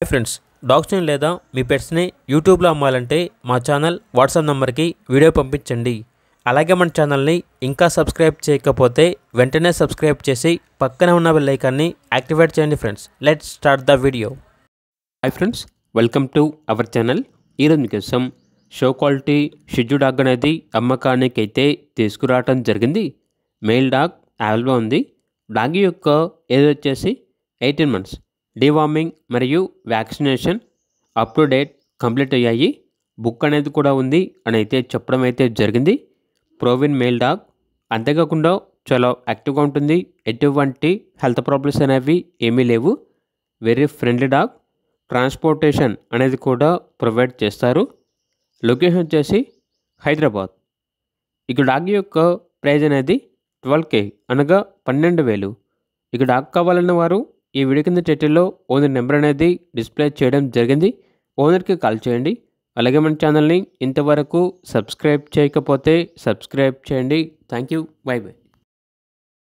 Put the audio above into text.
Friends, డాగ్స్ని లేదా మీ పెట్స్ని యూట్యూబ్లో అమ్మాలంటే మా ఛానల్ వాట్సాప్ నెంబర్కి వీడియో పంపించండి. అలాగే మన ఛానల్ని ఇంకా సబ్స్క్రైబ్ చేయకపోతే వెంటనే సబ్స్క్రైబ్ చేసి పక్కన ఉన్న బెల్ ఐకాన్ని యాక్టివేట్ చేయండి. Friends, let's start the video. Hi friends, welcome to our channel. ఈరోజు మీకోసం షో క్వాలిటీ షిజు డాగ్ అనేది అమ్మకానికి అయితే తీసుకురావడం జరిగింది. మేల్ డాగ్ అవైలబుల్గా ఉంది. డాగ్ యొక్క ఏజ్ వచ్చేసి 18 months. డీవార్మింగ్ మరియు vaccination up to date complete అయ్యాయి. బుక్ అనేది కూడా ఉంది అని అయితే చెప్పడం అయితే జరిగింది. ప్రోవిన్ మేల్ డాగ్, అంతేకాకుండా చాలా యాక్టివ్గా ఉంటుంది. ఎటువంటి హెల్త్ ప్రాబ్లమ్స్ అనేవి ఏమీ లేవు. Very friendly dog. ట్రాన్స్పోర్టేషన్ అనేది కూడా ప్రొవైడ్ చేస్తారు. లొకేషన్ వచ్చేసి హైదరాబాద్. ఇక డాగ్ యొక్క ప్రైజ్ అనేది 12K అనగా 12,000. ఇక డాగ్ కావాలన్న వారు ఈ వీడియో కింద టైటిల్లో ఓనర్ నెంబర్ అనేది డిస్ప్లే చేయడం జరిగింది. ఓనర్కి కాల్ చేయండి. అలాగే మన ఛానల్ని ఇంతవరకు సబ్స్క్రైబ్ చేయకపోతే సబ్స్క్రైబ్ చేయండి. Thank you. By by.